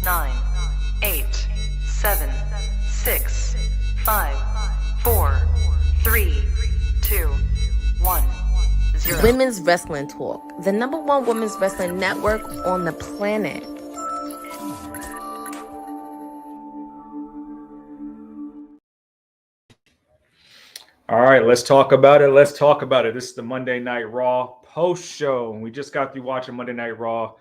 9, 8, 7, 6, 5, 4, 3, 2, 1, 0. Women's Wrestling Talk, the #1 women's wrestling network on the planet. All right, let's talk about it. This is the Monday Night Raw post show. We just got through watching Monday Night Raw.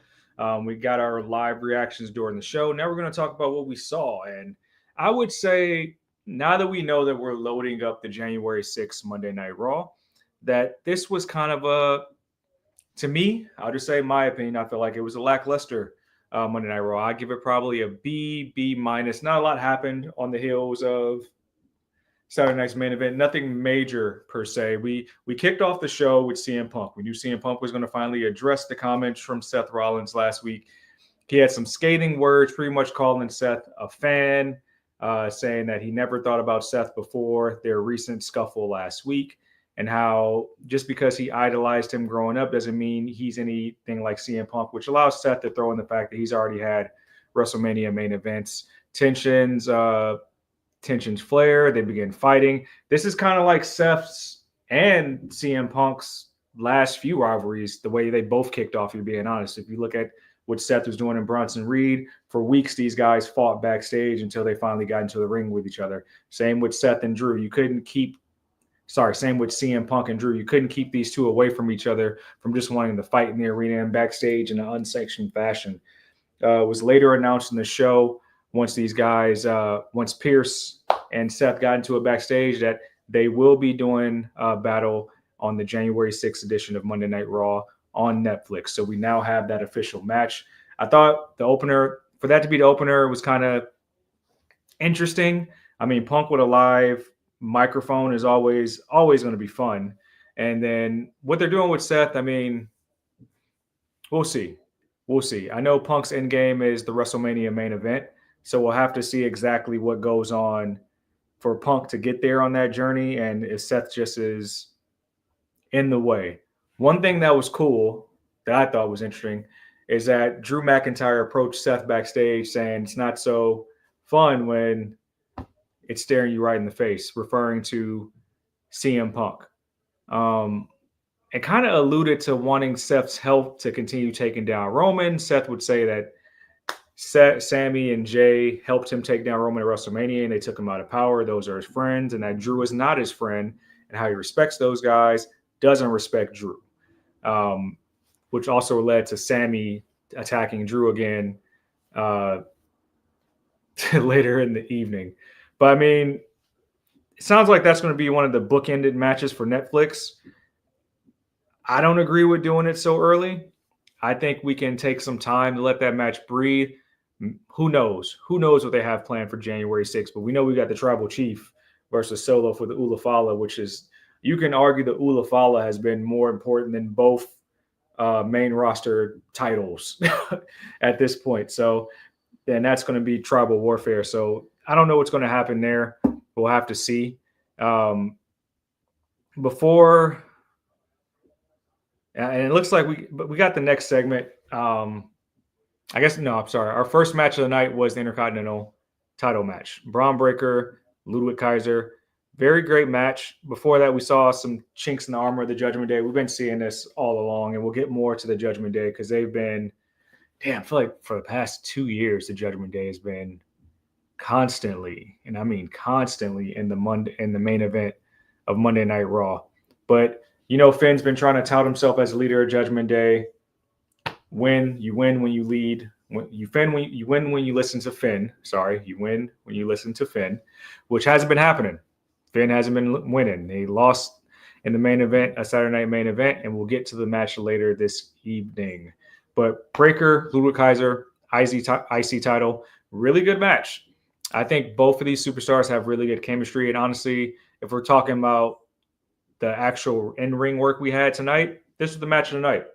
We got our live reactions during the show. Now we're going to talk about what we saw. And I would say, now that we know that we're loading up the January 6th Monday Night Raw, that this was kind of to me, I'll just say my opinion, I feel like it was a lackluster Monday Night Raw. I give it probably a B, B minus. Not a lot happened on the heels of Saturday night's main event. Nothing major per se. We kicked off the show with CM Punk. We knew CM Punk was going to finally address the comments from Seth Rollins last week. He had some scathing words, pretty much calling Seth a fan, saying that he never thought about Seth before their recent scuffle last week, and how just because he idolized him growing up doesn't mean he's anything like CM Punk, which allows Seth to throw in the fact that he's already had WrestleMania main events. Tensions flare. They begin fighting. This is kind of like Seth's and CM Punk's last few rivalries, the way they both kicked off, you're being honest. If you look at what Seth was doing in Bronson Reed, for weeks these guys fought backstage until they finally got into the ring with each other. Same with Seth and Drew. Same with CM Punk and Drew. You couldn't keep these two away from each other from just wanting to fight in the arena and backstage in an unsanctioned fashion. It was later announced in the show, once Pierce and Seth got into it backstage, that they will be doing a battle on the January 6th edition of Monday Night Raw on Netflix. So we now have that official match. I thought the opener, for that to be the opener, was kind of interesting. I mean, Punk with a live microphone is always going to be fun. And then what they're doing with Seth, I mean, we'll see. I know Punk's end game is the WrestleMania main event. So we'll have to see exactly what goes on for Punk to get there on that journey, and if Seth just is in the way. One thing that was cool, that I thought was interesting, is that Drew McIntyre approached Seth backstage saying it's not so fun when it's staring you right in the face, referring to CM Punk. It kind of alluded to wanting Seth's help to continue taking down Roman. Seth would say that Sammy and Jay helped him take down Roman at WrestleMania, and they took him out of power. Those are his friends, and that Drew is not his friend, and how he respects those guys, doesn't respect Drew, which also led to Sammy attacking Drew again later in the evening. But, I mean, it sounds like that's going to be one of the bookended matches for Netflix. I don't agree with doing it so early. I think we can take some time to let that match breathe. Who knows? Who knows what they have planned for January 6th? But we know we got the Tribal Chief versus Solo for the Ulafala, which is, you can argue the Ulafala has been more important than both main roster titles at this point. So then that's going to be tribal warfare. So I don't know what's going to happen there. We'll have to see. And it looks like we got the next segment. Our first match of the night was the Intercontinental title match. Braun Breaker, Ludwig Kaiser. Very great match. Before that, we saw some chinks in the armor of the Judgment Day. We've been seeing this all along, and we'll get more to the Judgment Day because they've been, I feel like for the past 2 years, the Judgment Day has been constantly, and I mean constantly, in the main event of Monday Night Raw. But Finn's been trying to tout himself as a leader of Judgment Day. You win when you lead. You win when you listen to Finn. Sorry, you win when you listen to Finn, which hasn't been happening. Finn hasn't been winning. They lost in the main event, a Saturday night main event, and we'll get to the match later this evening. But Breaker, Ludwig Kaiser, IC title, really good match. I think both of these superstars have really good chemistry. And honestly, if we're talking about the actual in-ring work we had tonight, this was the match of the night.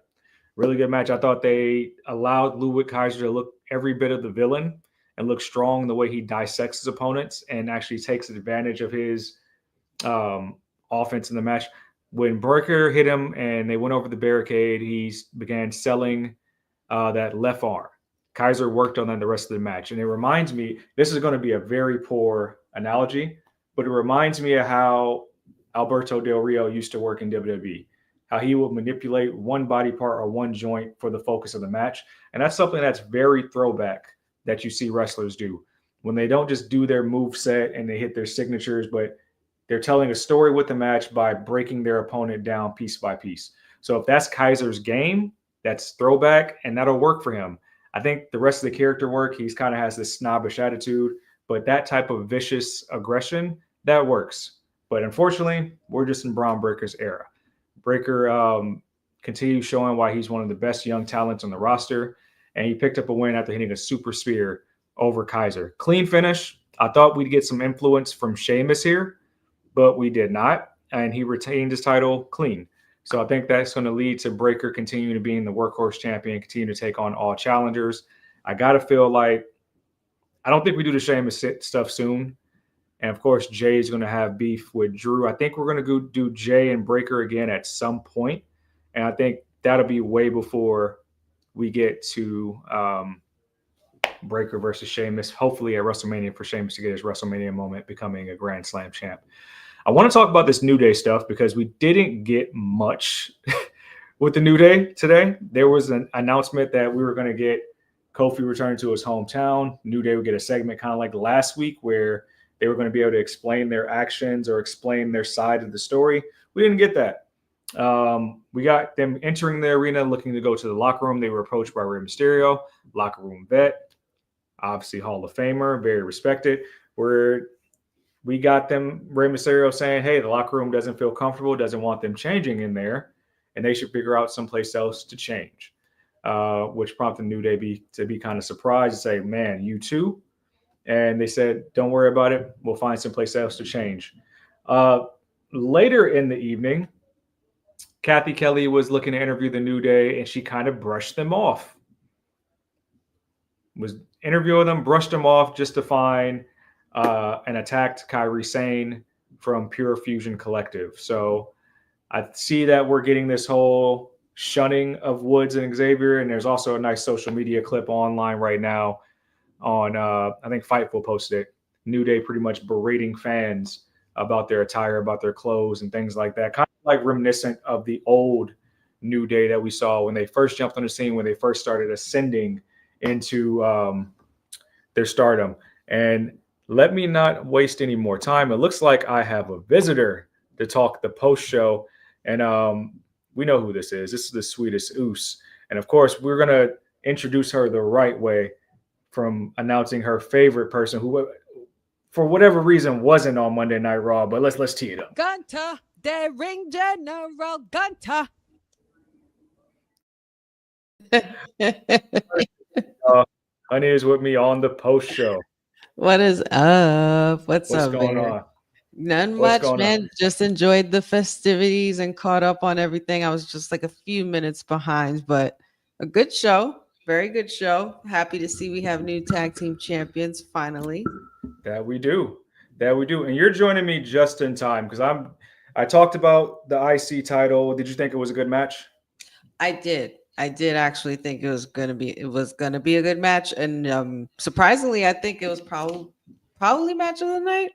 Really good match. I thought they allowed Ludwig Kaiser to look every bit of the villain and look strong the way he dissects his opponents and actually takes advantage of his offense in the match. When Breaker hit him and they went over the barricade, he began selling that left arm. Kaiser worked on that the rest of the match. And it reminds me, this is going to be a very poor analogy, but it reminds me of how Alberto Del Rio used to work in WWE, how he would manipulate one body part or one joint for the focus of the match. And that's something that's very throwback that you see wrestlers do when they don't just do their move set and they hit their signatures, but they're telling a story with the match by breaking their opponent down piece by piece. So if that's Kaiser's game, that's throwback, and that'll work for him. I think the rest of the character work, he's kind of has this snobbish attitude, but that type of vicious aggression, that works. But unfortunately, we're just in Bron Breakker's era. Breakker continues showing why he's one of the best young talents on the roster, and he picked up a win after hitting a super spear over Kaiser. Clean finish. I thought we'd get some influence from Sheamus here, but we did not, and he retained his title clean. So I think that's going to lead to Breakker continuing to being the workhorse champion, continue to take on all challengers. I got to feel like I don't think we do the Sheamus stuff soon. And, of course, Jay is going to have beef with Drew. I think we're going to go do Jay and Breakker again at some point. And I think that'll be way before we get to Breakker versus Sheamus, hopefully at WrestleMania for Sheamus to get his WrestleMania moment, becoming a Grand Slam champ. I want to talk about this New Day stuff because we didn't get much with the New Day today. There was an announcement that we were going to get Kofi returning to his hometown. New Day would get a segment kind of like last week where they were going to be able to explain their actions or explain their side of the story. We didn't get that. We got them entering the arena looking to go to the locker room. They were approached by Rey Mysterio, locker room vet, obviously Hall of Famer, very respected. We got them, Rey Mysterio saying, hey, the locker room doesn't feel comfortable, doesn't want them changing in there, and they should figure out someplace else to change, which prompted New Day to be kind of surprised and say, man, you too? And they said, don't worry about it. We'll find someplace else to change. Later in the evening, Kathy Kelly was looking to interview the New Day, and she kind of brushed them off. Was interviewing them, brushed them off just to find and attacked Kairi Sane from Pure Fusion Collective. So I see that we're getting this whole shunning of Woods and Xavier, and there's also a nice social media clip online right now on, I think Fightful posted it, New Day pretty much berating fans about their attire, about their clothes and things like that. Kind of like reminiscent of the old New Day that we saw when they first jumped on the scene, when they first started ascending into their stardom. And let me not waste any more time. It looks like I have a visitor to talk the post show. And we know who this is. This is the sweetest Oos. And of course, we're going to introduce her the right way from announcing her favorite person who, for whatever reason, wasn't on Monday Night Raw. But let's tee it up. Gunter, the ring general Gunter. Honey is with me on the post show. What is up? What's What's up, going baby? on? None What's much, going man. on? Just enjoyed the festivities and caught up on everything. I was just like a few minutes behind, but a good show. Very good show. Happy to see we have new tag team champions finally. That we do. And you're joining me just in time because I talked about the IC title. Did you think it was a good match? I did actually think it was gonna be a good match, and surprisingly, I think it was probably match of the night.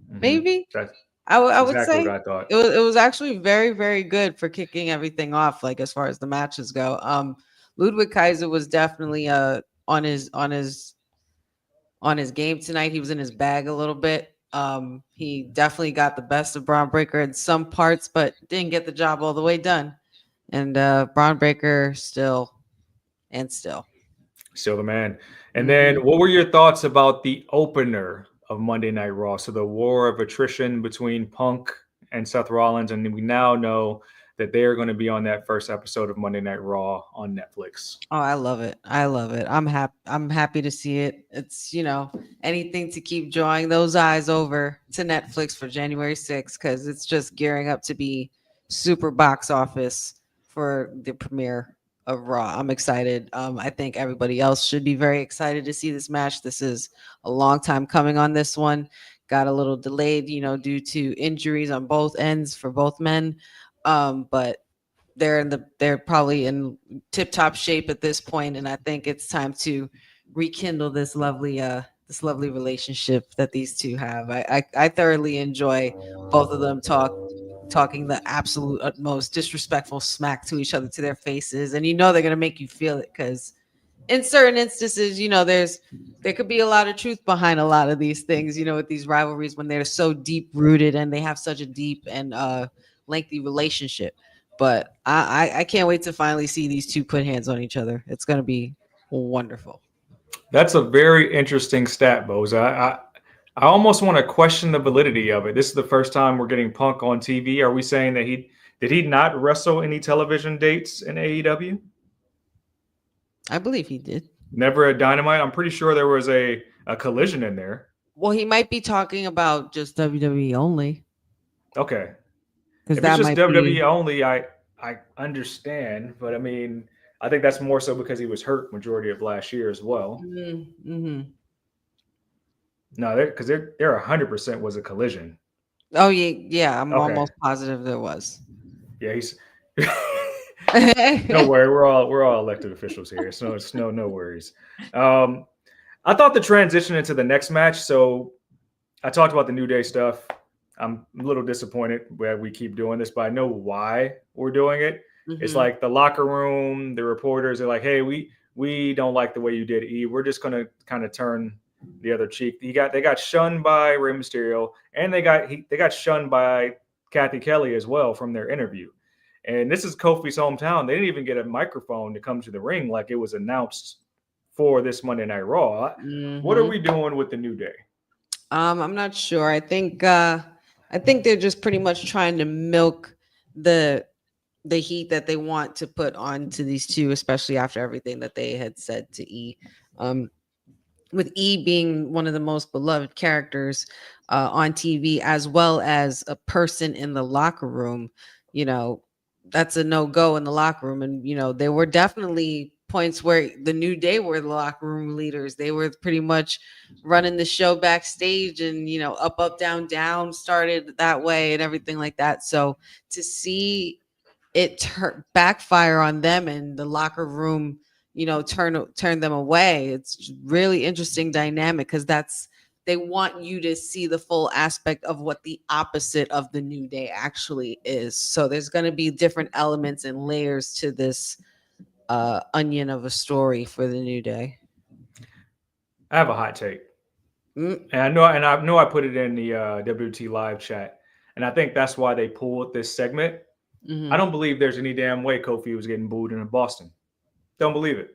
Maybe That's I would exactly say what I thought. it was actually very, very good for kicking everything off. Like as far as the matches go, Ludwig Kaiser was definitely on his game tonight. He was in his bag a little bit. He definitely got the best of Bron Breakker in some parts, but didn't get the job all the way done. And Bron Breakker still the man. And then what were your thoughts about the opener of Monday Night Raw? So the war of attrition between Punk and Seth Rollins, and we now know that they are going to be on that first episode of Monday Night Raw on Netflix. Oh, I love it. I'm happy to see it. It's, anything to keep drawing those eyes over to Netflix for January 6th, because it's just gearing up to be super box office for the premiere of Raw. I'm excited. I think everybody else should be very excited to see this match. This is a long time coming on this one. Got a little delayed, due to injuries on both ends for both men. But they're probably in tip top shape at this point, and I think it's time to rekindle this lovely relationship that these two have. I thoroughly enjoy both of them talking the absolute utmost disrespectful smack to each other to their faces, and they're gonna make you feel it because in certain instances, there could be a lot of truth behind a lot of these things, with these rivalries when they're so deep rooted and they have such a deep and lengthy relationship. But I can't wait to finally see these two put hands on each other. It's gonna be wonderful. That's a very interesting stat, Boza. I almost want to question the validity of it. This is the first time we're getting Punk on TV. Are we saying that did he not wrestle any television dates in AEW? I believe he did. Never a Dynamite. I'm pretty sure there was a Collision in there. Well, he might be talking about just WWE only. Okay. Because If that it's just might WWE be. only, I understand, but I mean, I think that's more so because he was hurt majority of last year as well. Mm-hmm. No, because there 100% was a Collision. Oh yeah. I'm Okay. almost positive there was. Yeah, he's. Don't worry, we're all elected officials here, so it's no worries. I thought the transition into the next match. So I talked about the New Day stuff. I'm a little disappointed that we keep doing this, but I know why we're doing it. It's Mhm. like the locker room, the reporters are like, "Hey, we don't like the way you did E. We're just gonna kind of turn the other cheek." They got shunned by Rey Mysterio, and they got shunned by Kathy Kelly as well from their interview. And this is Kofi's hometown. They didn't even get a microphone to come to the ring like it was announced for this Monday Night Raw. What are Mhm. we doing with the New Day? I'm not sure. I think they're just pretty much trying to milk the heat that they want to put onto these two, especially after everything that they had said to E. With E being one of the most beloved characters on TV, as well as a person in the locker room, that's a no-go in the locker room. And there were definitely points where the New Day were the locker room leaders. They were pretty much running the show backstage, and up, down, down started that way and everything like that. So to see it backfire on them and the locker room, turn them away, it's really interesting dynamic, because they want you to see the full aspect of what the opposite of the New Day actually is. So there's going to be different elements and layers to this onion of a story for the New Day. I have a hot take. And I know I put it in the WT live chat, and I think that's why they pulled this segment. Mhm. I don't believe there's any damn way Kofi was getting booed in Boston. Don't believe it.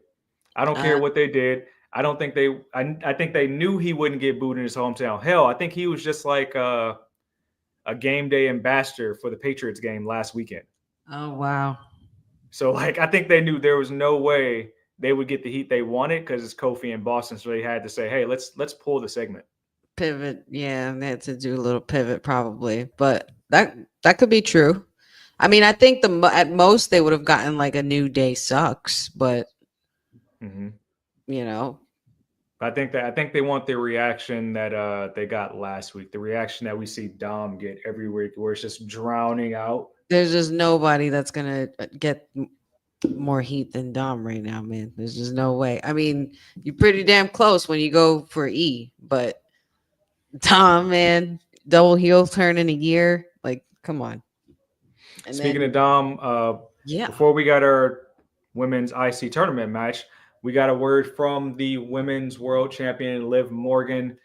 I don't care what they did. I don't think I think they knew he wouldn't get booed in his hometown. Hell, I think he was just like a game day ambassador for the Patriots game last weekend. Oh, wow. So I think they knew there was no way they would get the heat they wanted because it's Kofi in Boston. So they had to say, "Hey, let's pull the segment." Pivot. Yeah, they had to do a little pivot probably, but that could be true. I mean, I think at most they would have gotten like a New Day sucks, but Mm-hmm. I think they want the reaction that they got last week, the reaction that we see Dom get every week, where it's just drowning out. There's just nobody that's gonna get more heat than Dom right now, man. There's just no way. I mean, you're pretty damn close when you go for E, but Dom, man, double heel turn in a year, like, come on. And Speaking of Dom, yeah, before we got our women's IC tournament match, we got a word from the women's world champion, Liv Morgan,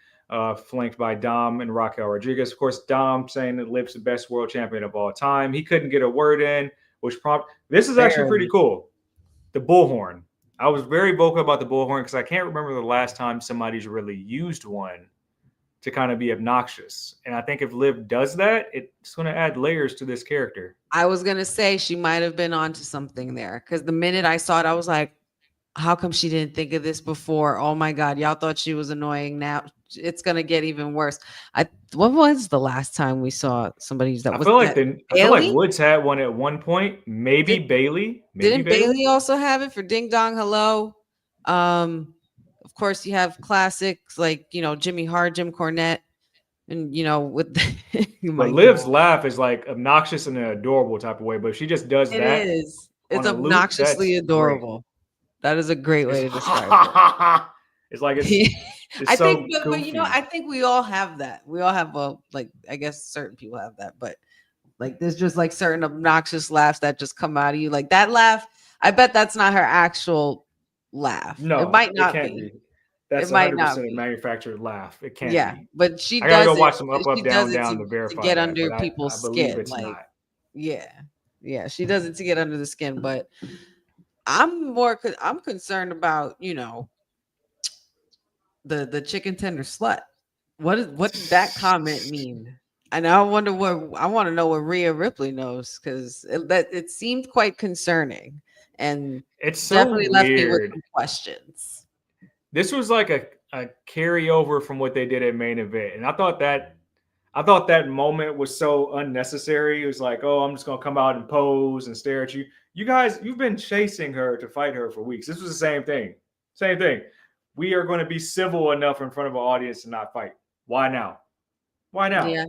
flanked by Dom and Raquel Rodriguez. Of course, Dom saying that Liv's the best world champion of all time. He couldn't get a word in, this is actually pretty cool. The bullhorn. I was very vocal about the bullhorn because I can't remember the last time somebody's really used one to kind of be obnoxious. And I think if Liv does that, it's going to add layers to this character. I was going to say she might have been onto something there, because the minute I saw it, I was like, how come she didn't think of this before? Oh my God, y'all thought she was annoying. Now it's going to get even worse. When was the last time we saw somebody use that? I feel like Woods had one at one point. Maybe Bailey. Didn't Bailey also have it for Ding Dong Hello? Of course, you have classics like Jimmy Hart, Jim Cornette. And with But my Liv's God. laugh is like obnoxious in an adorable type of way. But if she just does It that is. on It's a loop, that's obnoxiously great. adorable. That is a great way It's to describe it. it's like it's I think, so but goofy. I think we all have that. We all have I guess certain people have that, but like there's just like certain obnoxious laughs that just come out of you. Like that laugh, I bet that's not her actual laugh. It No, might it not can't be. be. That's It might 100% not a be. manufactured laugh. It can't Yeah, be. but she I gotta does go it. watch some up, She up, does down, it down to to verify get that, under but people's I believe skin. it's Like, not. yeah, yeah, she does it to get under the skin. But I'm concerned about the chicken tender slut. What did that comment mean? And I wonder I want to know what Rhea Ripley knows because it seemed quite concerning and It's so definitely left me with weird. some questions. This was like a carryover from what they did at main event, and I thought that moment was so unnecessary. It was like, oh, I'm just gonna come out and pose and stare at you. You guys, you've been chasing her to fight her for weeks. This was the same thing. Same thing. We are going to be civil enough in front of an audience to not fight. Why now? Why now? Yeah,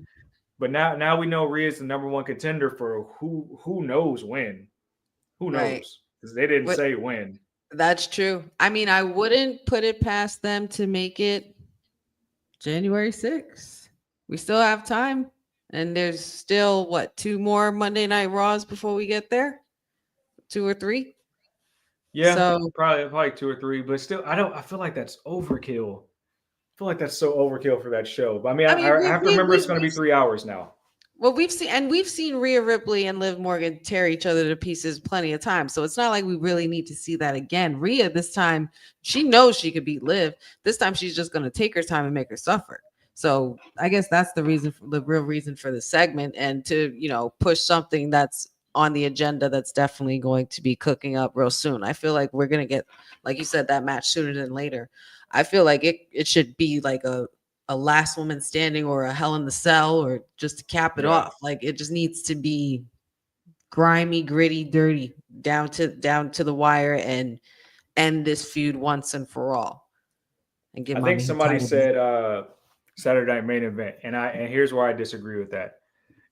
But now we know Rhea's the number one contender for who knows when. Who right. knows? Because they didn't What say when. That's true. I mean, I wouldn't put it past them to make it January 6th. We still have time. And there's still two more Monday Night Raws before we get there? 2 or 3? Yeah, So, probably two or three, but still, I feel like that's overkill. I feel like that's so overkill for that show. But I mean, I mean, I have to remember it's going to be 3 hours now. well, we've seen Rhea Ripley and Liv Morgan tear each other to pieces plenty of times. So it's not like we really need to see that again. Rhea this time, she knows she could beat Liv. This time she's just going to take her time and make her suffer. So I guess that's the real reason for the segment, and to push something that's on the agenda that's definitely going to be cooking up real soon. I feel like we're going to get, like you said, that match sooner than later. I feel like it should be like a last woman standing or a hell in the cell, or just to cap it Yeah. off. Like it just needs to be grimy, gritty, dirty, down to the wire, and end this feud once and for all. And give I mommy think her somebody title. said Saturday Night Main Event, and here's where I disagree with that.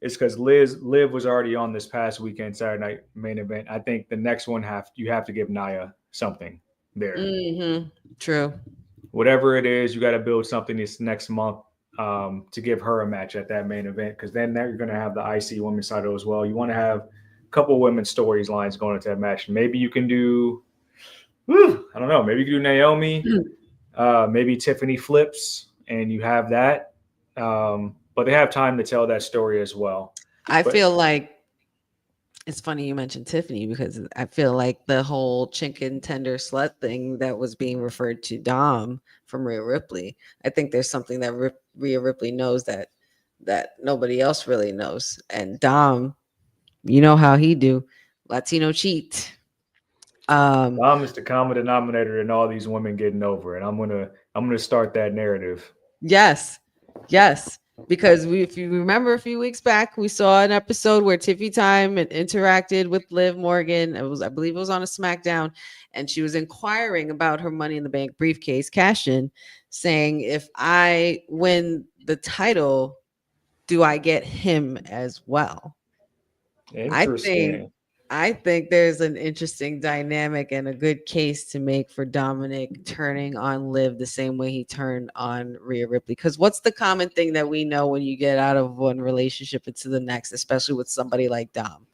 It's because Liv was already on this past weekend Saturday Night Main Event. I think the next one you have to give Nia something there. True. Whatever it is, you got to build something this next month to give her a match at that main event, because then you're going to have the IC women's title as well. You want to have a couple women's storylines going into that match. Maybe you can do, I don't know, maybe you can do Naomi, maybe Tiffany flips, and you have that. But they have time to tell that story as well. I feel like it's funny you mentioned Tiffany, because I feel like the whole chicken tender slut thing that was being referred to Dom from Rhea Ripley, I think there's something that Rhea Ripley knows that nobody else really knows. And Dom, you know how he do, Latino cheat. Dom is the common denominator in all these women getting over, and I'm gonna start that narrative. Yes. Because if you remember a few weeks back, we saw an episode where Tiffy Time interacted with Liv Morgan. I believe it was on a SmackDown, and she was inquiring about her Money in the Bank briefcase cash-in, saying, if I win the title, do I get him as well? Interesting. I think there's an interesting dynamic and a good case to make for Dominic turning on Liv the same way he turned on Rhea Ripley. Because what's the common thing that we know when you get out of one relationship into the next, especially with somebody like Dom?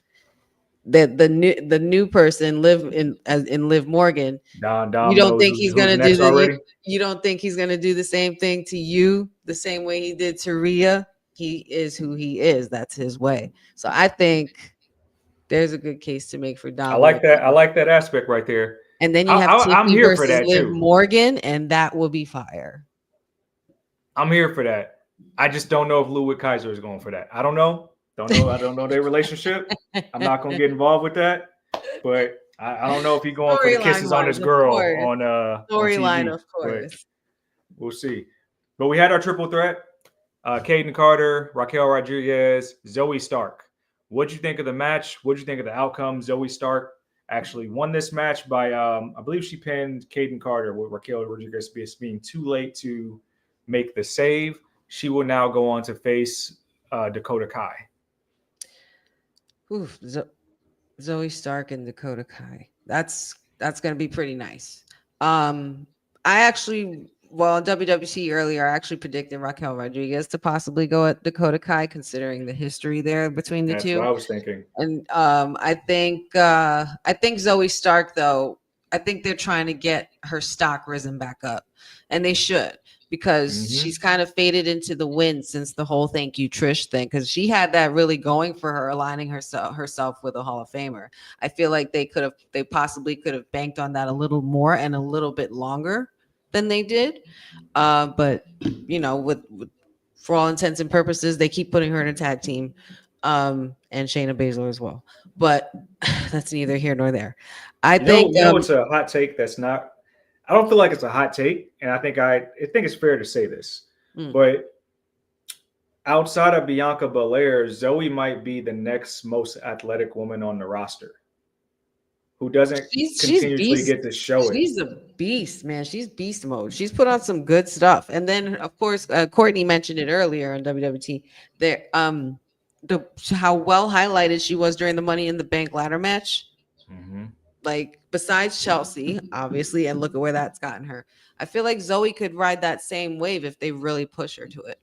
That the new person in Liv Morgan, Dom you don't knows think he's who's gonna next do already. you don't think he's gonna do the same thing to you the same way he did to Rhea? He is who he is. That's his way. So I think there's a good case to make for Dom. I like that. I like that aspect right there. And then you have I'm Tiffy here for versus that Liv too. Morgan, and that will be fire. I'm here for that. I just don't know if Ludwig Kaiser is going for that. I don't know. I don't know their relationship. I'm not going to get involved with that. But I don't know if he's going for the kisses on his girl on storyline, TV, of course. We'll see. But we had our triple threat: Kaden Carter, Raquel Rodriguez, Zoe Stark. What'd you think of the match? What'd you think of the outcome? Zoe Stark actually won this match by, I believe she pinned Kaden Carter with Raquel Rodriguez being too late to make the save. she will now go on to face Dakota Kai. Oof, Zoe Stark and Dakota Kai. That's gonna be pretty nice. I actually, well, on WWT earlier, I actually predicted Raquel Rodriguez to possibly go at Dakota Kai, considering the history there between the That's two. what I was thinking. And I think Zoe Stark, though, I think they're trying to get her stock risen back up, and they should, because she's kind of faded into the wind since the whole "thank you Trish" thing, because she had that really going for her, aligning herself with a Hall of Famer. I feel like they possibly could have banked on that a little more and a little bit longer than they did. But you know, with for all intents and purposes, they keep putting her in a tag team, and Shayna Baszler as well. But that's neither here nor there. I think it's a hot take. That's not. I don't feel like it's a hot take, and I think it's fair to say this. But outside of Bianca Belair, Zoe might be the next most athletic woman on the roster who doesn't continuously get to show it. She's a beast, man. She's beast mode. She's put on some good stuff. And then, of course, Courtney mentioned it earlier on WWT. There, how well highlighted she was during the Money in the Bank ladder match. Like, besides Chelsea, obviously, and look at where that's gotten her. I feel like Zoe could ride that same wave if they really push her to it.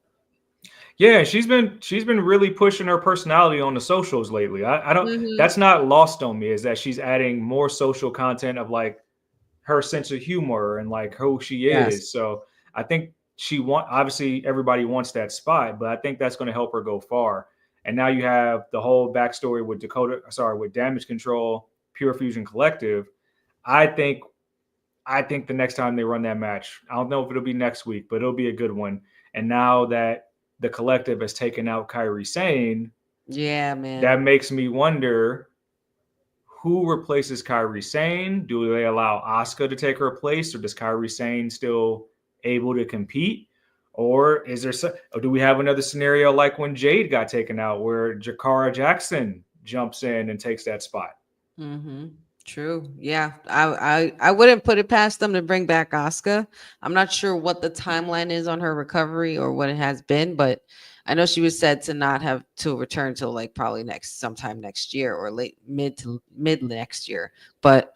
Yeah, she's been really pushing her personality on the socials lately. I don't. That's not lost on me. Is that she's adding more social content of like her sense of humor and like who she is. So I think obviously everybody wants that spot, but I think that's going to help her go far. And now you have the whole backstory with Damage Control, Pure Fusion Collective. I think the next time they run that match, I don't know if it'll be next week, but it'll be a good one. And now that the Collective has taken out Kairi Sane, yeah, man, that makes me wonder who replaces Kairi Sane. Do they allow Asuka to take her place, or does Kairi Sane still able to compete? Or do we have another scenario like when Jade got taken out, where Jakara Jackson jumps in and takes that spot? True. Yeah. I wouldn't put it past them to bring back Asuka. I'm not sure what the timeline is on her recovery or what it has been, but I know she was said to not have to return till like probably sometime next year or mid next year. But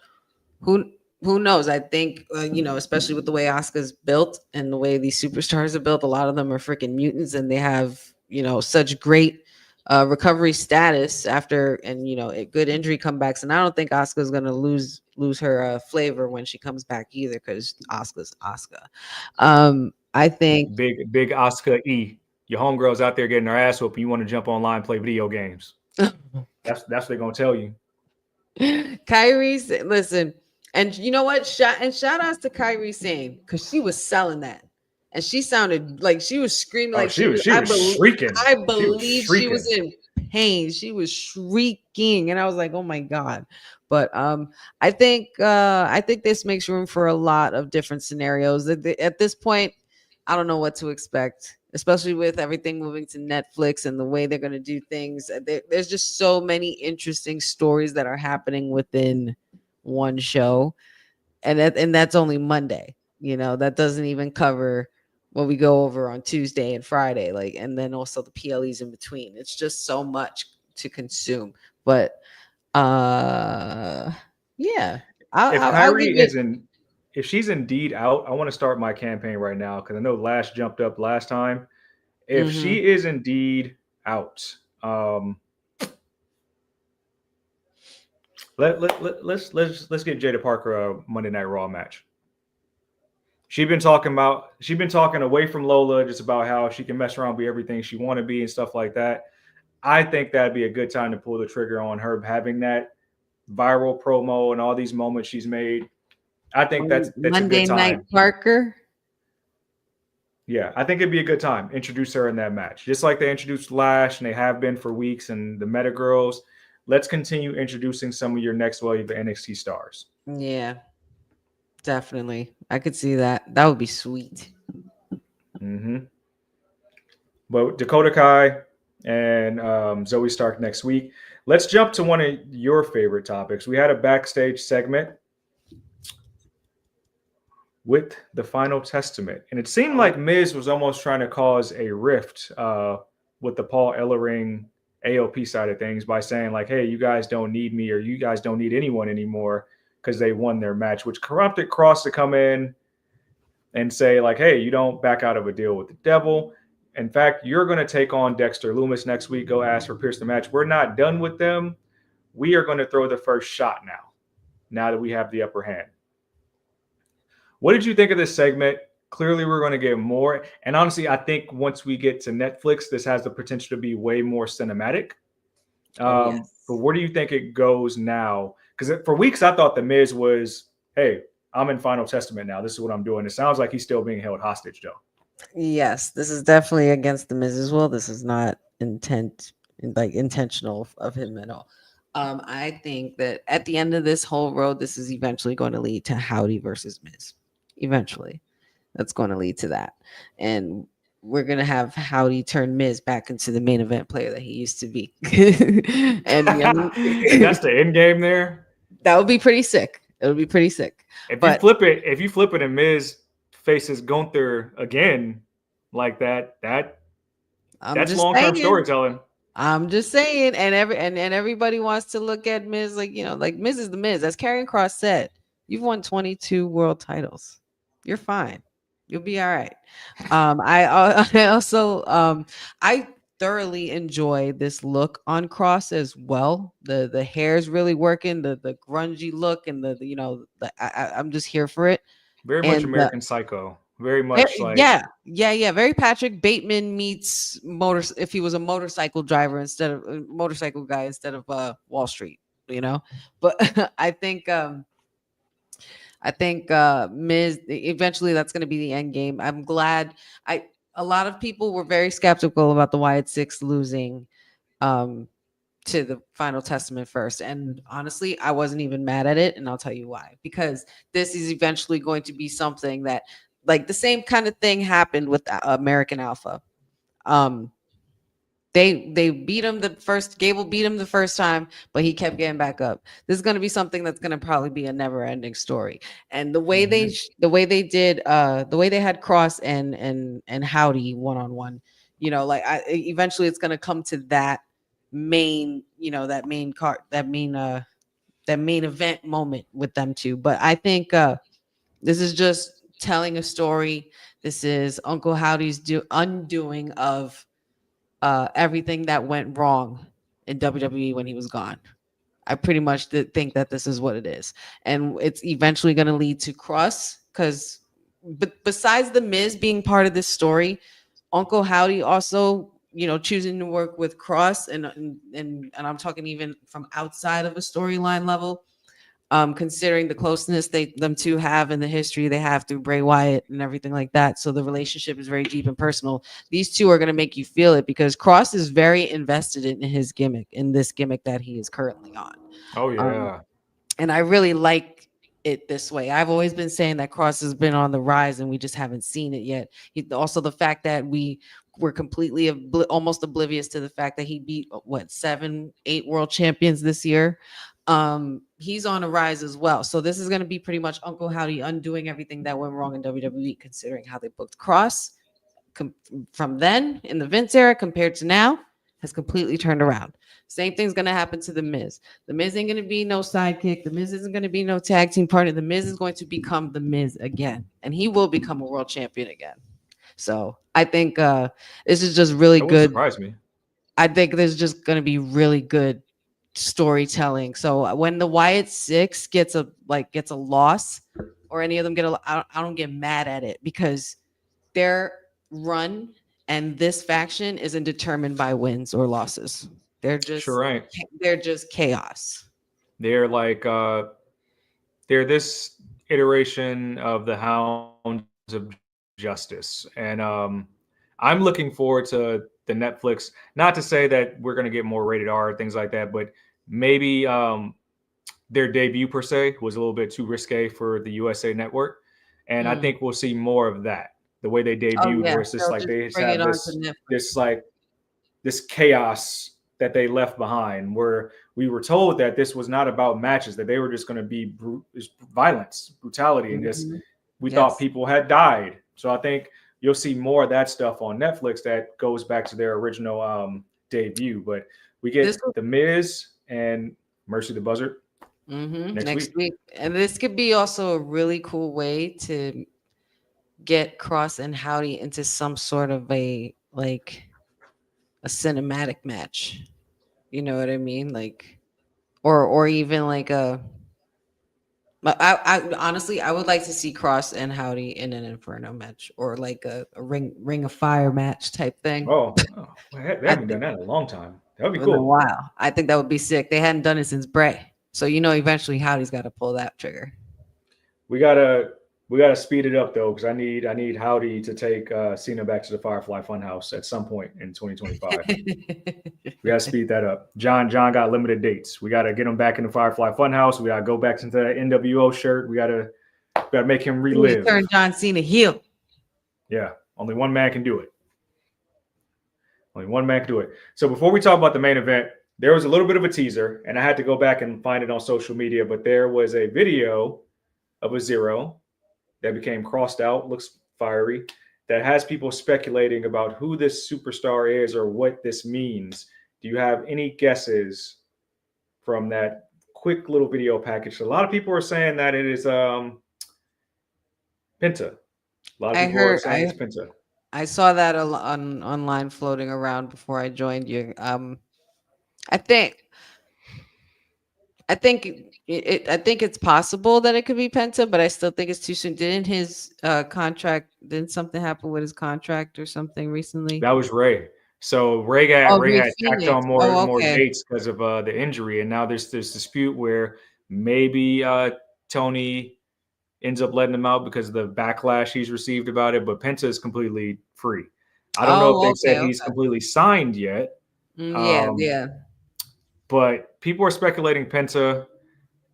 who knows? I think especially with the way Asuka's built and the way these superstars are built, a lot of them are freaking mutants, and they have such great recovery status after good injury comebacks, and I don't think Asuka's gonna lose her flavor when she comes back either, because Asuka's Asuka. I think big Asuka E. Your homegirl's out there getting her ass whooped, and you want to jump online and play video games. That's what they're gonna tell you. Kairi, listen, and you know what? Shout outs to Kairi Sane, because she was selling that. And she sounded like she was screaming, like she was shrieking. I believe she was in pain. She was shrieking, and I was like, "Oh my god!" But I think this makes room for a lot of different scenarios. At this point, I don't know what to expect, especially with everything moving to Netflix and the way they're going to do things. There's just so many interesting stories that are happening within one show, and that's only Monday. That doesn't even cover what we go over on Tuesday and Friday, and then also the PLEs in between. It's just so much to consume. But yeah, if she's indeed out, I want to start my campaign right now, because I know Lash jumped up last time. If she is indeed out, let's get Jada Parker a Monday Night Raw match. She's been talking away from Lola, just about how she can mess around, be everything she want to be and stuff like that. I think that'd be a good time to pull the trigger on her having that viral promo and all these moments she's made. I think that's Monday a good time. Night Parker. Yeah, I think it'd be a good time. Introduce her in that match, just like they introduced Lash, and they have been for weeks, and the Meta Girls. Let's continue introducing some of your next wave of NXT stars. Yeah. Definitely. I could see that. That would be sweet. But Dakota Kai and Zoe Stark next week. Let's jump to one of your favorite topics. We had a backstage segment with the Final Testament. And it seemed like Miz was almost trying to cause a rift with the Paul Ellering AOP side of things by saying like, hey, you guys don't need me or you guys don't need anyone anymore because they won their match, which corrupted Cross to come in and say like, hey, you don't back out of a deal with the devil. In fact, you're going to take on Dexter Loomis next week. Go ask for Pierce the match. We're not done with them. We are going to throw the first shot now that we have the upper hand. What did you think of this segment? Clearly, we're going to get more. And honestly, I think once we get to Netflix, this has the potential to be way more cinematic. Yes. But where do you think it goes now? Because for weeks, I thought The Miz was, hey, I'm in Final Testament now. This is what I'm doing. It sounds like he's still being held hostage, though. Yes, this is definitely against the Miz as well. This is not intentional of him at all. I think that at the end of this whole road, this is eventually going to lead to Howdy versus Miz. Eventually, that's going to lead to that, and we're going to have Howdy turn Miz back into the main event player that he used to be. And that's the end game there. That would be pretty sick. It would be pretty sick. If you flip it and Miz faces Gunther again like that's long-term storytelling. I'm just saying, and everybody wants to look at Miz like, like Miz is the Miz. As Karrion Kross said, you've won 22 world titles. You're fine. You'll be all right. I also I thoroughly enjoy this look on Kross as well. The hair's really working, the grungy look, and I'm just here for it. Very much American Psycho. Very much like very Patrick Bateman meets if he was a motorcycle driver instead of a motorcycle guy instead of Wall Street, But I think Miz eventually that's going to be the end game. I'm glad. A lot of people were very skeptical about the Wyatt Six losing to the Final Testament first. And honestly, I wasn't even mad at it. And I'll tell you why. Because this is eventually going to be something that, like, the same kind of thing happened with American Alpha. They beat him Gable beat him the first time, but he kept getting back up. This is going to be something that's going to probably be a never ending story. And the way they had Kross and Howdy one-on-one, eventually it's going to come to that main event moment with them two. But I think this is just telling a story. This is Uncle Howdy's undoing of everything that went wrong in WWE when he was gone. I pretty much think that this is what it is, and it's eventually going to lead to Kross. Because besides the Miz being part of this story, Uncle Howdy also, choosing to work with Kross, and I'm talking even from outside of a storyline level, considering the closeness them two have and the history they have through Bray Wyatt and everything like that. So the relationship is very deep and personal. These two are going to make you feel it because Kross is very invested in his gimmick, in this gimmick that he is currently on. Oh, yeah. And I really like it this way. I've always been saying that Kross has been on the rise and we just haven't seen it yet. Also, the fact that we were completely almost oblivious to the fact that he beat 7-8 world champions this year. He's on a rise as well. So this is going to be pretty much Uncle Howdy undoing everything that went wrong in WWE, considering how they booked Kross from then in the Vince era compared to now has completely turned around. Same thing's going to happen to The Miz. The Miz ain't going to be no sidekick. The Miz isn't going to be no tag team partner. The Miz is going to become The Miz again, and he will become a world champion again. So I think this is just really good. Surprise me. I think there's just going to be really good storytelling. So when the Wyatt Six gets a loss, or any of them I don't get mad at it, because their run and this faction isn't determined by wins or losses. They're just They're just chaos. They're like they're this iteration of the Hounds of Justice, and I'm looking forward to the Netflix. Not to say that we're going to get more rated R, things like that, but maybe their debut per se was a little bit too risque for the USA Network, and I think we'll see more of that. The way they debuted, where it's just like they just have this chaos that they left behind, where we were told that this was not about matches, that they were just going to be violence, brutality, and just we Yes. thought people had died. So I think you'll see more of that stuff on Netflix that goes back to their original debut. But we get This will- The Miz and Mercy the Buzzard next next week. week. And this could be also a really cool way to get Cross and Howdy into some sort of a cinematic match. You know what I mean? Like, or even like a. But I honestly, I would like to see Cross and Howdy in an Inferno match, or like a ring of Fire match type thing. They I haven't think done that in a long time. That would be in a cool. while. I think that would be sick. They hadn't done it since Bray, so eventually Howdy's got to pull that trigger. We gotta speed it up though, because I need Howdy to take Cena back to the Firefly Funhouse at some point in 2025. We gotta speed that up. John got limited dates. We gotta get him back in the Firefly Funhouse. We gotta go back into that NWO shirt. We gotta make him relive. Turn John Cena heel. Yeah, only one man can do it. Only one man can do it. So before we talk about the main event, there was a little bit of a teaser, and I had to go back and find it on social media, but there was a video of a Zero that became crossed out, looks fiery, that has people speculating about who this superstar is or what this means. Do you have any guesses from that quick little video package? A lot of people are saying that it is Penta. A lot of people are saying it's Penta. I saw that online floating around before I joined you. I think it's possible that it could be Penta, but I still think it's too soon. Didn't something happen with his contract or something recently? That was Ray. So Ray had tacked on more okay. dates because of the injury, and now there's this dispute where maybe Tony ends up letting him out because of the backlash he's received about it. But Penta is completely free. I don't know if they said he's completely signed yet. Yeah. But people are speculating Penta,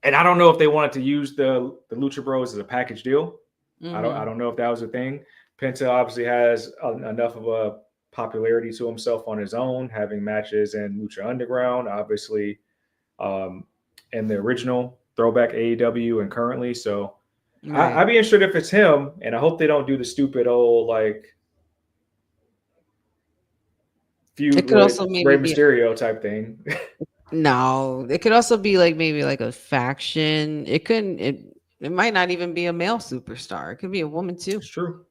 and I don't know if they wanted to use the Lucha Bros as a package deal. I don't know if that was a thing. Penta obviously has enough of a popularity to himself on his own, having matches in Lucha Underground, obviously, in the original throwback AEW and currently. So right. I'd be interested if it's him, and I hope they don't do the stupid old feud with Rey Mysterio type thing. No, it could also be maybe a faction. It might not even be a male superstar. It could be a woman too. That's true.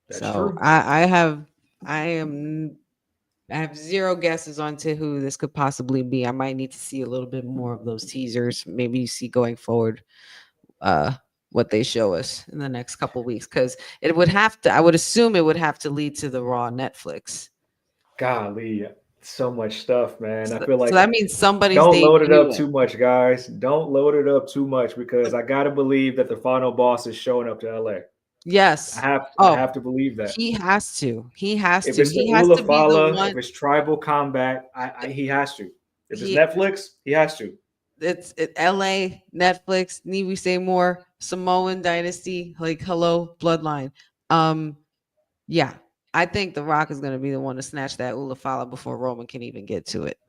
True. I have zero guesses onto who this could possibly be. I might need to see a little bit more of those teasers. Maybe see going forward what they show us in the next couple of weeks, because it would have to. I would assume it would have to lead to the Raw Netflix. Golly. So much stuff, man. I feel like so that means somebody's don't load it up too much, guys. Don't load it up too much, because I gotta believe that the final boss is showing up to LA. Yes, I have to believe that he has to. If it's the Ulafala, if it's Tribal Combat, he has to. If it's Netflix, he has to. It's LA, Netflix. Need we say more? Samoan Dynasty, hello, Bloodline. Yeah. I think The Rock is going to be the one to snatch that Ulafala before Roman can even get to it.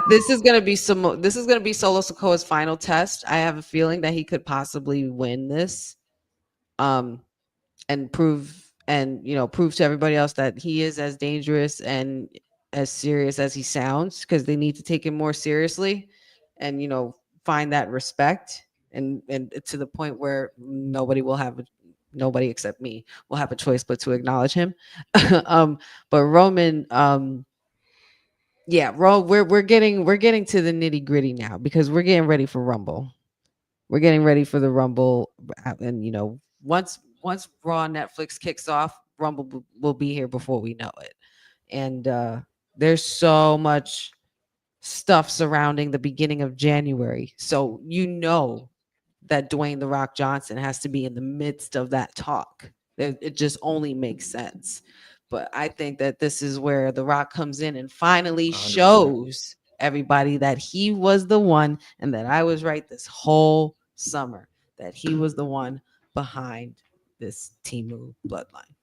This is going to be Solo Sikoa's final test. I have a feeling that he could possibly win this, and prove to everybody else that he is as dangerous and as serious as he sounds, because they need to take him more seriously, and find that respect, and to the point where nobody except me will have a choice but to acknowledge him. But Roman, we're getting to the nitty gritty now, because we're getting ready for Rumble. We're getting ready for the Rumble, and once Raw Netflix kicks off, Rumble will be here before we know it. And there's so much stuff surrounding the beginning of January, so that Dwayne "The Rock" Johnson has to be in the midst of that talk. It just only makes sense. But I think that this is where The Rock comes in and finally 100%. Shows everybody that he was the one, and that I was right this whole summer, that he was the one behind this Temu bloodline.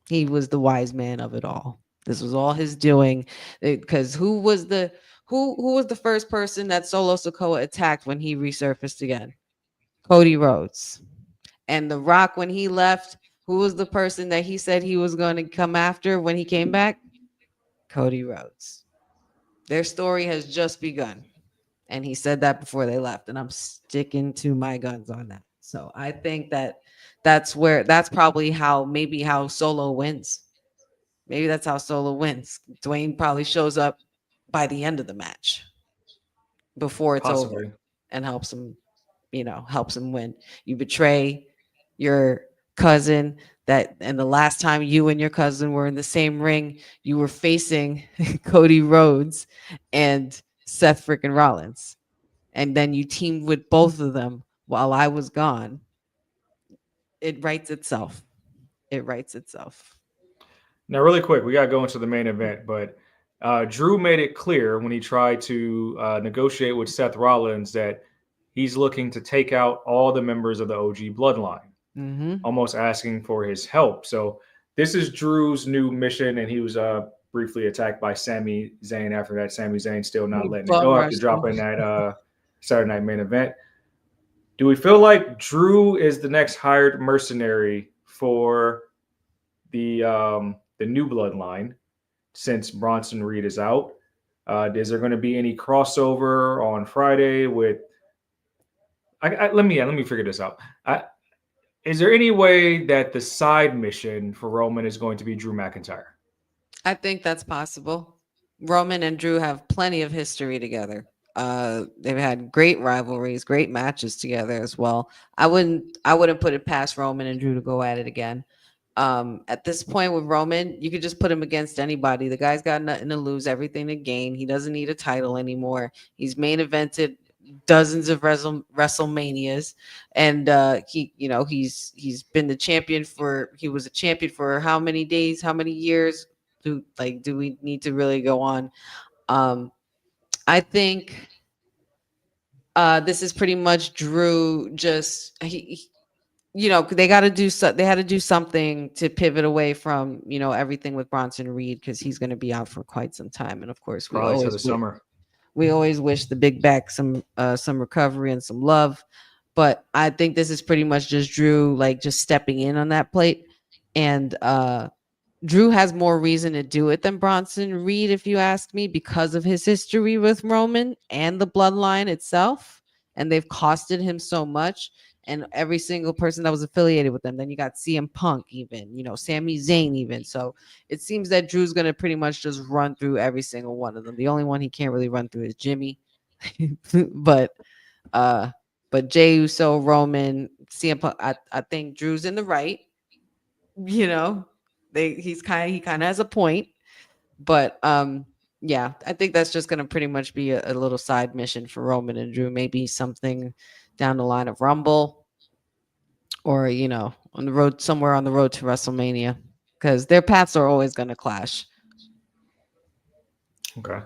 He was the wise man of it all. This was all his doing. Because who was the first person that Solo Sikoa attacked when he resurfaced again? Cody Rhodes. And The Rock, when he left, who was the person that he said he was going to come after when he came back? Cody Rhodes. Their story has just begun. And he said that before they left. And I'm sticking to my guns on that. So I think that's probably how Solo wins. Maybe that's how Solo wins. Dwayne probably shows up by the end of the match before it's Possibly. over and helps him win. You betray your cousin, and the last time you and your cousin were in the same ring, you were facing Cody Rhodes and Seth freaking Rollins. And then you teamed with both of them while I was gone. It writes itself. It writes itself. Now, really quick, we got to go into the main event, but Drew made it clear when he tried to negotiate with Seth Rollins that he's looking to take out all the members of the OG bloodline, almost asking for his help. So this is Drew's new mission, and he was briefly attacked by Sami Zayn. After that, Sami Zayn still not letting it go after dropping that Saturday Night Main Event. Do we feel like Drew is the next hired mercenary for the new bloodline since Bronson Reed is out? Is there going to be any crossover on Friday with? Let me figure this out. Is there any way that the side mission for Roman is going to be Drew McIntyre? I think that's possible. Roman and Drew have plenty of history together. They've had great rivalries, great matches together as well. I wouldn't put it past Roman and Drew to go at it again. At this point with Roman, you could just put him against anybody. The guy's got nothing to lose, everything to gain. He doesn't need a title anymore. He's main evented dozens of WrestleManias, and he's been the champion he was a champion for how many days, how many years? Do we need to really go on? I think this is pretty much Drew. Just they got to do they had to do something to pivot away from everything with Bronson Reed, because he's going to be out for quite some time. And of course, probably to the summer. We always wish the big back some recovery and some love, but I think this is pretty much just Drew just stepping in on that plate, and Drew has more reason to do it than Bronson Reed, if you ask me, because of his history with Roman and the bloodline itself. And they've costed him so much. And every single person that was affiliated with them. Then you got CM Punk, even, Sami Zayn, even. So it seems that Drew's going to pretty much just run through every single one of them. The only one he can't really run through is Jimmy. but Jey Uso, Roman, CM Punk, I think Drew's in the right. He kind of has a point, but yeah, I think that's just going to pretty much be a little side mission for Roman and Drew. Maybe something down the line of Rumble, or on the road, somewhere on the road to WrestleMania, because their paths are always going to clash. Okay.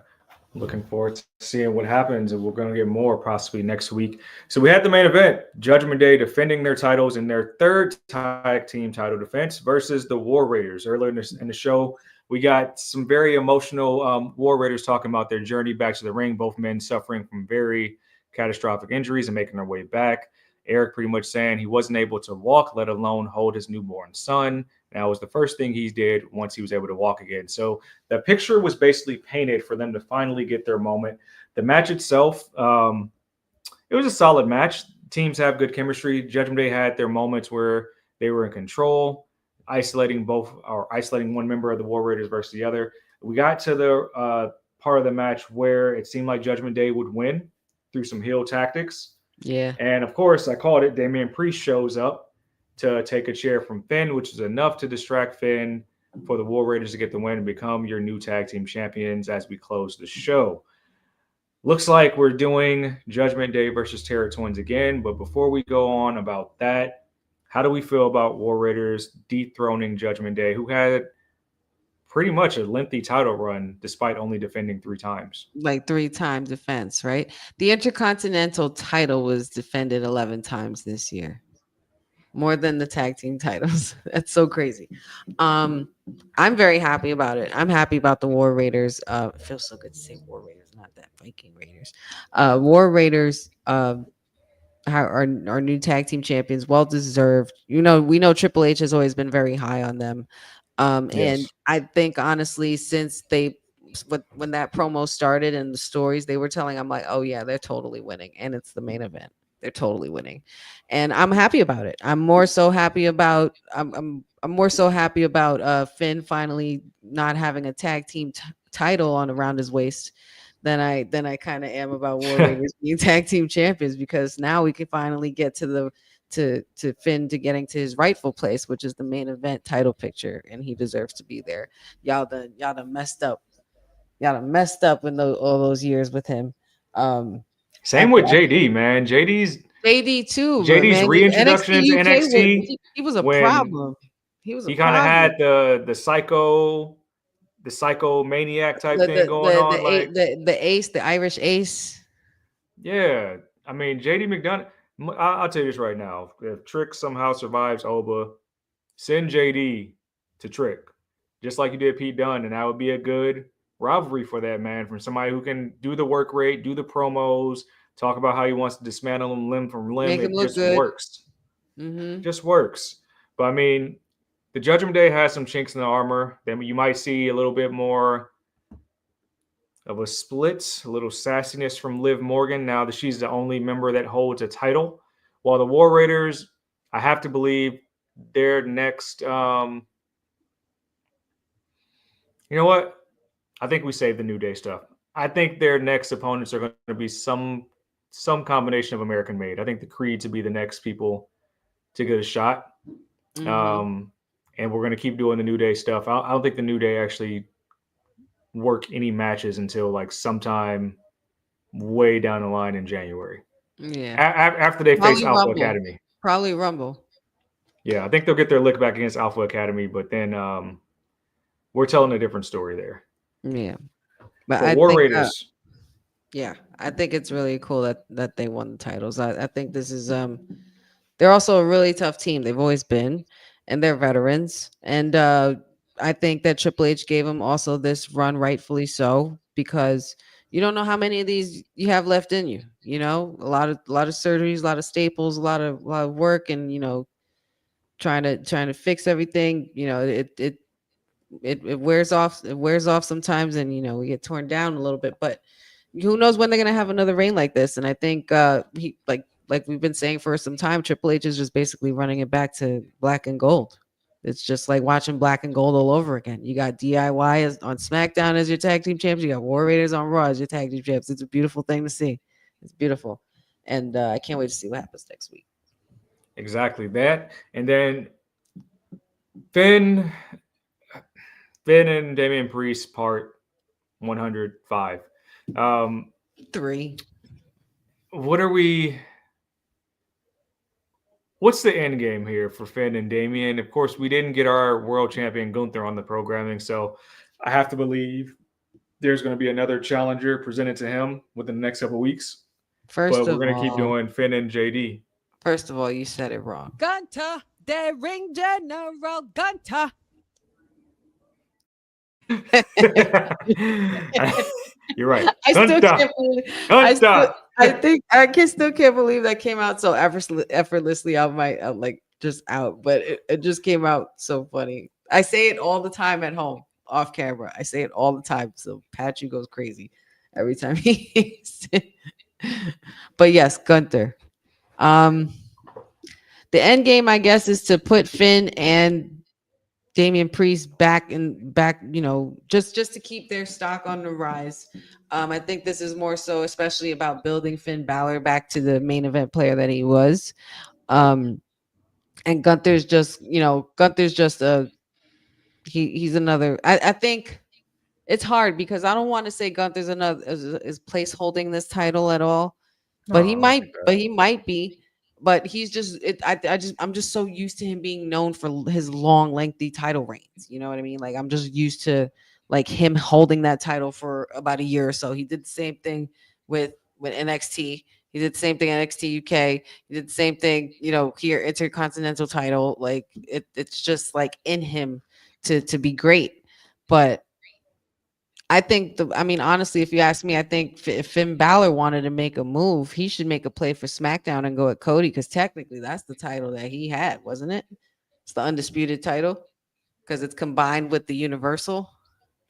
Looking forward to seeing what happens, and we're going to get more possibly next week. So we had the main event, Judgment Day defending their titles in their third tag team title defense versus the War Raiders. Earlier in the show, we got some very emotional War Raiders talking about their journey back to the ring, both men suffering from very catastrophic injuries and making their way back. Eric pretty much saying he wasn't able to walk, let alone hold his newborn son. That was the first thing he did once he was able to walk again. So the picture was basically painted for them to finally get their moment. The match itself, it was a solid match. Teams have good chemistry. Judgment Day had their moments where they were in control, isolating one member of the War Raiders versus the other. We got to the part of the match where it seemed like Judgment Day would win through some heel tactics. Yeah. And of course, I called it. Damian Priest shows up to take a chair from Finn, which is enough to distract Finn for the War Raiders to get the win and become your new tag team champions as we close the show. Looks like we're doing Judgment Day versus Terror Twins again. But before we go on about that, how do we feel about War Raiders dethroning Judgment Day, who had pretty much a lengthy title run despite only defending 3 times? 3-time defense, right? The Intercontinental title was defended 11 times this year. More than the tag team titles. That's so crazy. I'm very happy about it. I'm happy about the War Raiders. It feels so good to say War Raiders, not that Viking Raiders. War Raiders our new tag team champions, well deserved. We know Triple H has always been very high on them. And Yes. I think honestly, since when that promo started and the stories they were telling, I'm like, oh yeah, they're totally winning, and it's the main event. They're totally winning, and I'm happy about it. I'm more so happy about I'm more so happy about Finn finally not having a tag team title on around his waist than I kind of am about War Raiders being tag team champions, because now we can finally get to Finn to getting to his rightful place, which is the main event title picture, and he deserves to be there. Y'all done messed up. Y'all done messed up in all those years with him. I, Same with JD, man. JD too, but JD's man, reintroduction NXT into UK NXT he was a when problem. He was a he kind of problem. had the psycho maniac type The thing the going the on. the, a- Like, the ace, the Irish ace. yeah, I mean, JD McDonough. I'll tell you this right now: if Trick somehow survives Oba, send JD to Trick, just like you did Pete Dunne, and that would be a good rivalry for that man, from somebody who can do the work rate, do the promos, talk about how he wants to dismantle him limb from limb. Make him It look just good. works. Mm-hmm. Just works. But I mean, the Judgment Day has some chinks in the armor. Then you might see a little bit more of a split, a little sassiness from Liv Morgan now that she's the only member that holds a title. While the War Raiders, I have to believe their next. You know what? I think we save the New Day stuff. I think their next opponents are going to be some combination of American made. I think the Creed to be the next people to get a shot. Mm-hmm. And we're going to keep doing the New Day stuff. I don't think the New Day actually work any matches until like sometime way down the line in January. Yeah. After they face Probably Alpha Rumble. Academy. Probably Rumble. Yeah, I think they'll get their lick back against Alpha Academy, but then we're telling a different story there. Yeah. But For I War think Raiders, yeah, I think it's really cool that they won the titles. I think this is they're also a really tough team. They've always been, and they're veterans. And I think that Triple H gave them also this run, rightfully so, because you don't know how many of these you have left in you. A lot of surgeries, a lot of staples, a lot of work, and trying to fix everything. It wears off. It wears off sometimes, and we get torn down a little bit. But who knows when they're gonna have another reign like this? And I think he like we've been saying for some time, Triple H is just basically running it back to black and gold. It's just like watching black and gold all over again. You got DIY on SmackDown as your tag team champs. You got War Raiders on Raw as your tag team champs. It's a beautiful thing to see. It's beautiful, and I can't wait to see what happens next week. exactly that. And then Finn and Damian Priest part 105. 3. What are we? What's the end game here for Finn and Damian? Of course, we didn't get our world champion Gunther on the programming, so I have to believe there's going to be another challenger presented to him within the next couple of weeks. First But we're of going to keep all, doing Finn and JD. you said it wrong. Gunter, the ring general Gunter. You're right. I still Gunther. can't believe. Gunther. I still can't believe that came out so effortlessly out my like just out, but it just came out so funny. I say it all the time at home off camera. I say it all the time, so Patrick goes crazy every time he says it. But yes, Gunther. The end game, I guess, is to put Finn and Damian Priest back, just to keep their stock on the rise. I think this is more so, especially about building Finn Balor back to the main event player that he was. And Gunther's just he's another. I think it's hard because I don't want to say Gunther's another is place holding this title at all, but he might be. But he's just I'm just so used to him being known for his long, lengthy title reigns. You know what I mean? Like I'm just used to like him holding that title for about a year or so. He did the same thing with NXT. He did the same thing in NXT UK. He did the same thing, here, Intercontinental title. Like it's just like in him to be great. But I think honestly, if you ask me, I think if Finn Balor wanted to make a move, he should make a play for SmackDown and go at Cody, because technically that's the title that he had, wasn't it? It's the undisputed title because it's combined with the Universal.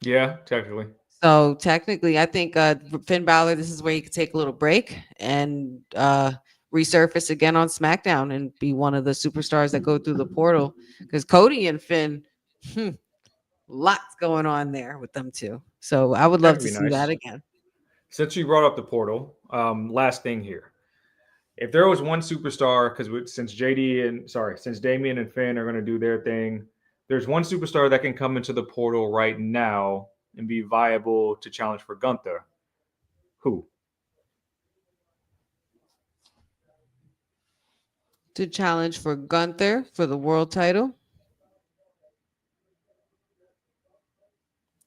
Yeah, technically. So technically, I think Finn Balor, this is where he could take a little break and resurface again on SmackDown and be one of the superstars that go through the portal. Because Cody and Finn, lots going on there with them too. So I would love That'd to be see that nice. again. Since you brought up the portal, last thing here. If there was one superstar, because since Damian and Finn are going to do their thing, there's one superstar that can come into the portal right now and be viable to challenge for Gunther. Who? To challenge for Gunther for the world title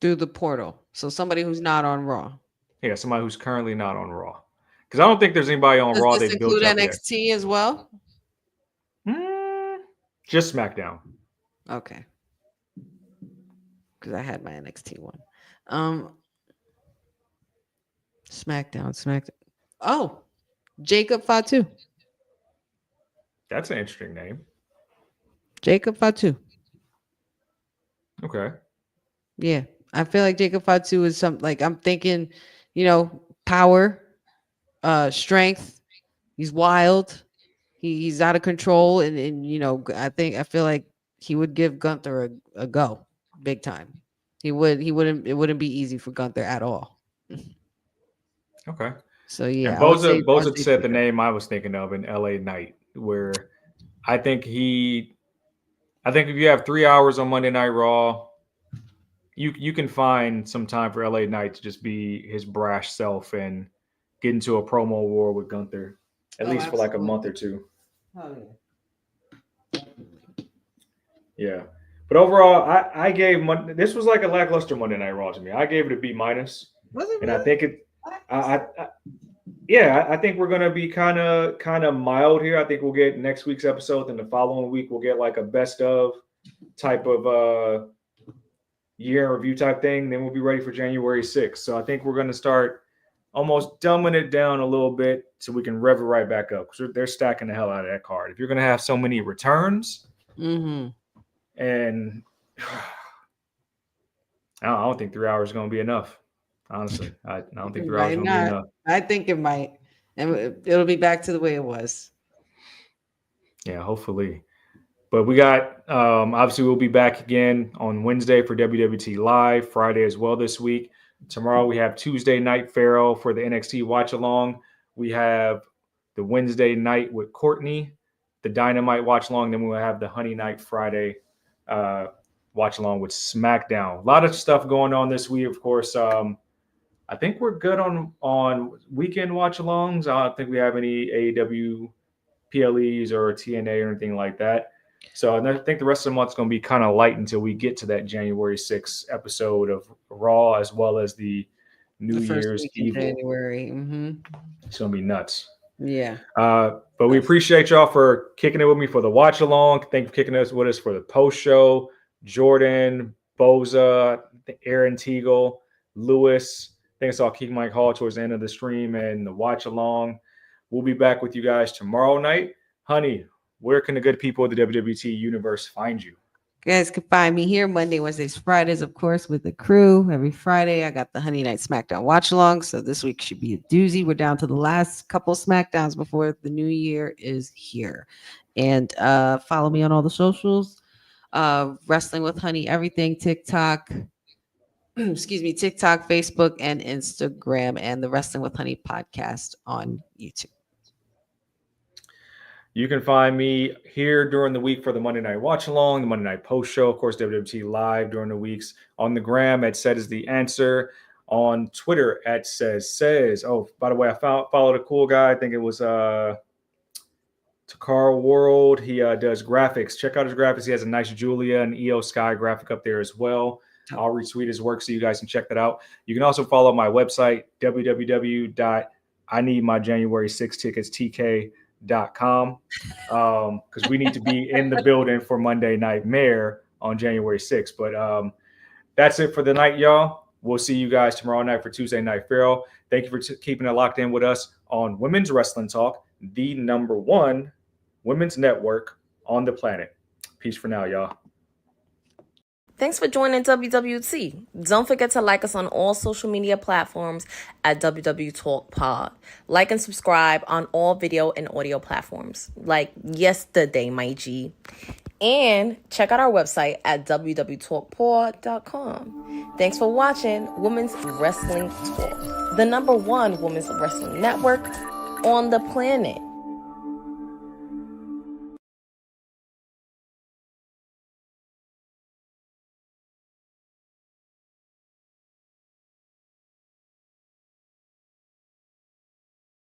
through the portal. So somebody who's not on Raw. Yeah, somebody who's currently not on Raw. Because I don't think there's anybody on Does Raw this they've built include up yet. NXT as well? Just SmackDown. Okay. Because I had my NXT one. SmackDown. Oh, Jacob Fatu. That's an interesting name. Jacob Fatu. Okay. Yeah. I feel like Jacob Fatu is I'm thinking, power, strength. He's wild. He's out of control. And I feel like he would give Gunther a go big time. It wouldn't be easy for Gunther at all. Okay. So yeah. And I would say Boza said Jacob. the name I was thinking of in LA Knight, where I think if you have 3 hours on Monday Night Raw, you can find some time for LA Knight to just be his brash self and get into a promo war with Gunther, at least for like a month or two. Oh, yeah. Yeah. But overall, I gave this was like a lackluster Monday Night Raw to me. I gave it a B-. Was it And really? I think I think we're gonna be kind of mild here. I think we'll get next week's episode, and the following week we'll get like a best of type of year in review type thing. Then we'll be ready for January 6th. So I think we're gonna start almost dumbing it down a little bit so we can rev it right back up, because they're stacking the hell out of that card. If you're gonna have so many returns, and I don't think 3 hours is gonna be enough. Honestly, I don't think 3 hours is gonna be enough. I think it might, and it'll be back to the way it was. Yeah, hopefully. But we got obviously we'll be back again on Wednesday for WWT Live, Friday as well this week. Tomorrow we have Tuesday Night Pharaoh for the NXT Watch Along. We have the Wednesday night with Courtney, the Dynamite Watch Along. Then we'll have the Honey Night Friday Watch Along with SmackDown. A lot of stuff going on this week, of course. I think we're good on weekend watch alongs. I don't think we have any AEW PLEs or TNA or anything like that. So I think the rest of the month's going to be kind of light until we get to that January 6th episode of Raw, as well as the New Year's Eve. January. It's going to be nuts. Yeah. But we appreciate y'all for kicking it with me for the watch along. Thank you for kicking us with us for the post show. Jordan, Boza, Aaron Teagle, Lewis. I think I saw Keith Mike Hall towards the end of the stream and the watch along. We'll be back with you guys tomorrow night. Honey, where can the good people of the WWT universe find you? You guys can find me here Monday, Wednesdays, Fridays, of course, with the crew. Every Friday, I got the Honey Night SmackDown watch along. So this week should be a doozy. We're down to the last couple SmackDowns before the new year is here. And follow me on all the socials. Wrestling with Honey, everything, TikTok, TikTok, Facebook, and Instagram, and the Wrestling with Honey podcast on YouTube. You can find me here during the week for the Monday Night Watch Along, the Monday Night Post Show, of course, WWT Live during the weeks. On the gram at Said Is The Answer. On Twitter at Says. Oh, by the way, I followed a cool guy. I think it was Takara World. He does graphics. Check out his graphics. He has a nice Julia and EO Sky graphic up there as well. I'll retweet his work so you guys can check that out. You can also follow my website, www.IneedMyJanuary6TicketsTK.com, because we need to be in the building for Monday Nightmare on January 6th. But that's it for the night, y'all. We'll see you guys tomorrow night for Tuesday Night Pharaoh. Thank you for keeping it locked in with us on Women's Wrestling Talk, the #1 women's network on the planet. Peace for now, y'all. Thanks for joining WWT. Don't forget to like us on all social media platforms at WW Talk Pod. Like and subscribe on all video and audio platforms, like yesterday, my G. And check out our website at www.talkpod.com. Thanks for watching Women's Wrestling Talk, the #1 women's wrestling network on the planet.